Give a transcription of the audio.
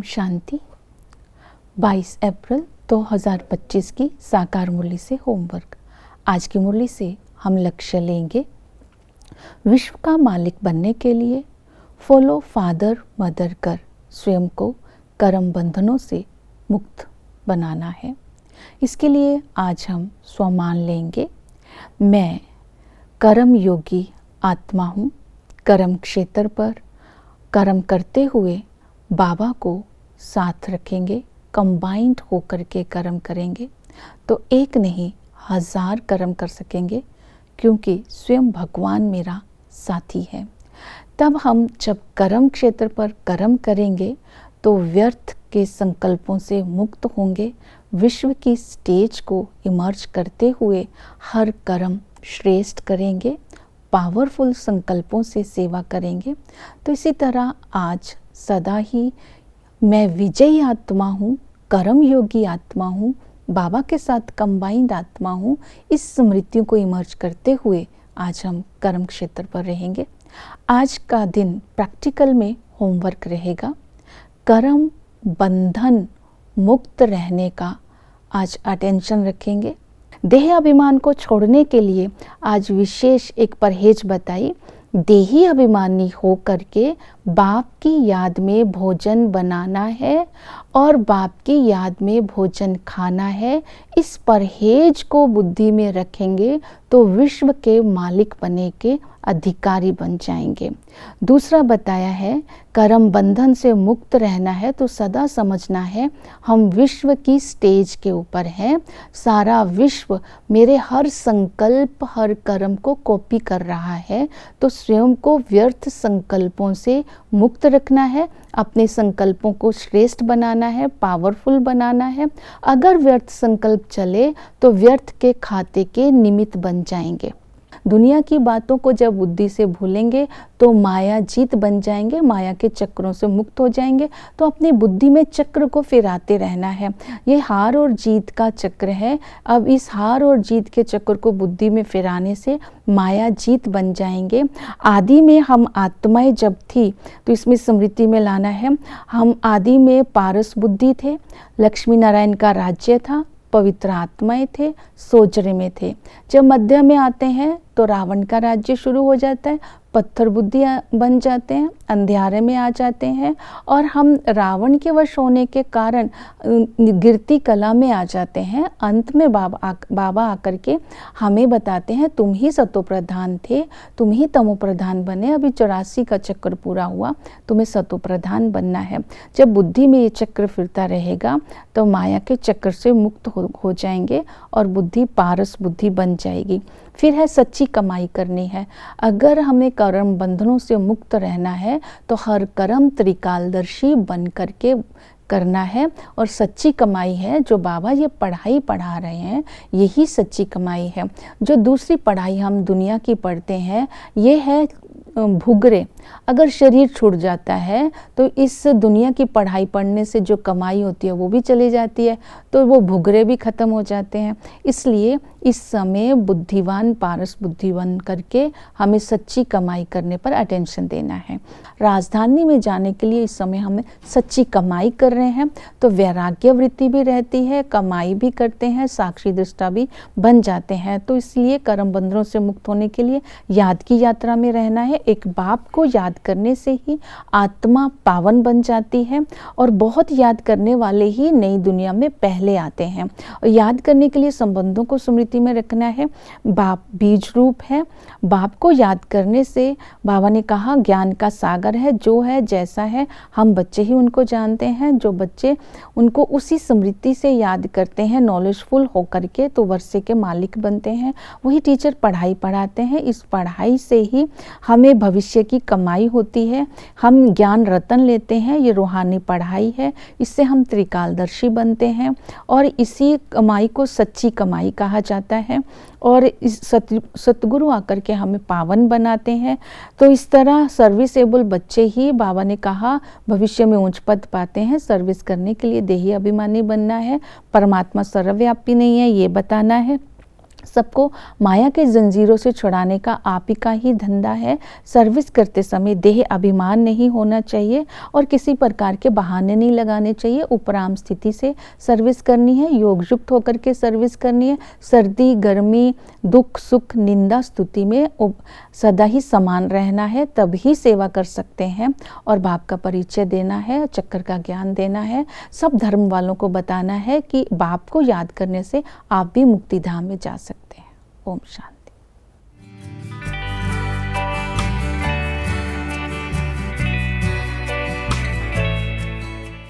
शांति। 22 अप्रैल 2025 की साकार मुरली से होमवर्क। आज की मुरली से हम लक्ष्य लेंगे, विश्व का मालिक बनने के लिए फॉलो फादर मदर कर स्वयं को कर्म बंधनों से मुक्त बनाना है। इसके लिए आज हम स्वमान लेंगे, मैं कर्म योगी आत्मा हूँ। कर्म क्षेत्र पर कर्म करते हुए बाबा को साथ रखेंगे, कंबाइंड होकर के कर्म करेंगे तो एक नहीं 1000 कर्म कर सकेंगे, क्योंकि स्वयं भगवान मेरा साथी है। तब हम जब कर्म क्षेत्र पर कर्म करेंगे तो व्यर्थ के संकल्पों से मुक्त होंगे। विश्व की स्टेज को इमर्ज करते हुए हर कर्म श्रेष्ठ करेंगे, पावरफुल संकल्पों से सेवा करेंगे। तो इसी तरह आज सदा ही मैं विजयी आत्मा हूँ, कर्म योगी आत्मा हूँ, बाबा के साथ कंबाइंड आत्मा हूँ, इस स्मृतियों को इमर्ज करते हुए आज हम कर्म क्षेत्र पर रहेंगे। आज का दिन प्रैक्टिकल में होमवर्क रहेगा, कर्म बंधन मुक्त रहने का आज अटेंशन रखेंगे। देह अभिमान को छोड़ने के लिए आज विशेष एक परहेज बताई। देही अभिमानी हो करके बाप की याद में भोजन बनाना है और बाप की याद में भोजन खाना है। इस परहेज को बुद्धि में रखेंगे तो विश्व के मालिक बने के अधिकारी बन जाएंगे। दूसरा बताया है, कर्म बंधन से मुक्त रहना है तो सदा समझना है हम विश्व की स्टेज के ऊपर हैं। सारा विश्व मेरे हर संकल्प हर कर्म को कॉपी कर रहा है, तो स्वयं को व्यर्थ संकल्पों से मुक्त रखना है, अपने संकल्पों को श्रेष्ठ बनाना है, पावरफुल बनाना है। अगर व्यर्थ संकल्प चले तो व्यर्थ के खाते के निमित्त बन जाएंगे। दुनिया की बातों को जब बुद्धि से भूलेंगे तो माया जीत बन जाएंगे, माया के चक्रों से मुक्त हो जाएंगे। तो अपनी बुद्धि में चक्र को फिराते रहना है। ये हार और जीत का चक्र है। अब इस हार और जीत के चक्र को बुद्धि में फिराने से माया जीत बन जाएंगे। आदि में हम आत्माएं जब थी तो इसमें स्मृति में लाना है, हम आदि में पारस बुद्धि थे, लक्ष्मी नारायण का राज्य था, पवित्र आत्माएं थे, सोजरे में थे। जब मध्य में आते हैं तो रावण का राज्य शुरू हो जाता है, पत्थर बुद्धि बन जाते हैं, अंधेरे में आ जाते हैं और हम रावण के वश होने के कारण गिरती कला में आ जाते हैं। अंत में बाबा आकर के हमें बताते हैं, तुम ही सतो प्रधान थे, तुम ही तमो प्रधान बने, अभी 84 का चक्र पूरा हुआ, तुम्हें सतो प्रधान बनना है। जब बुद्धि में ये चक्र फिरता रहेगा तो माया के चक्र से मुक्त हो जाएंगे और बुद्धि पारस बुद्धि बन जाएगी। फिर है सच्ची कमाई करनी है। अगर हमें कर्म बंधनों से मुक्त रहना है तो हर कर्म त्रिकालदर्शी बन करके करना है और सच्ची कमाई है जो बाबा ये पढ़ाई पढ़ा रहे हैं, यही सच्ची कमाई है। जो दूसरी पढ़ाई हम दुनिया की पढ़ते हैं ये है भुगरे। अगर शरीर छूट जाता है तो इस दुनिया की पढ़ाई पढ़ने से जो कमाई होती है वो भी चली जाती है, तो वो भुगरे भी खत्म हो जाते हैं। इसलिए इस समय बुद्धिवान पारस बुद्धिवान करके हमें सच्ची कमाई करने पर अटेंशन देना है। राजधानी में जाने के लिए इस समय हमें सच्ची कमाई कर रहे हैं तो वैराग्य वृत्ति भी रहती है, कमाई भी करते हैं, साक्षी दृष्टा भी बन जाते हैं। तो इसलिए कर्म बंधनों से मुक्त होने के लिए याद की यात्रा में रहना है। एक बाप को याद करने से ही आत्मा पावन बन जाती है और बहुत याद करने वाले ही नई दुनिया में पहले आते हैं। और याद करने के लिए संबंधों को स्मृति में रखना है। बाप बीज रूप है, बाप को याद करने से बाबा ने कहा ज्ञान का सागर है, जो है जैसा है हम बच्चे ही उनको जानते हैं। जो बच्चे उनको उसी स्मृति से याद करते हैं नॉलेजफुल होकर के तो वर्षे के मालिक बनते हैं। वही टीचर पढ़ाई पढ़ाते हैं, इस पढ़ाई से ही हमें भविष्य की कमाई होती है। हम ज्ञान रतन लेते हैं, ये रूहानी पढ़ाई है, इससे हम त्रिकालदर्शी बनते हैं और इसी कमाई को सच्ची कमाई कहा जाता है। और इस सतगुरु आकर के हमें पावन बनाते हैं। तो इस तरह सर्विसेबल बच्चे ही बाबा ने कहा भविष्य में ऊंच पद पाते हैं। सर्विस करने के लिए देही अभिमानी बनना है, परमात्मा सर्वव्यापी नहीं है ये बताना है। सबको माया के जंजीरों से छुड़ाने का आप ही का ही धंधा है। सर्विस करते समय देह अभिमान नहीं होना चाहिए और किसी प्रकार के बहाने नहीं लगाने चाहिए। उपराम स्थिति से सर्विस करनी है, योग युक्त होकर के सर्विस करनी है। सर्दी गर्मी दुख सुख निंदा स्तुति में सदा ही समान रहना है, तभी सेवा कर सकते हैं। और बाप का परिचय देना है, चक्कर का ज्ञान देना है, सब धर्म वालों को बताना है कि बाप को याद करने से आप भी मुक्ति धाम में जा सकते हैं। ओम शांति।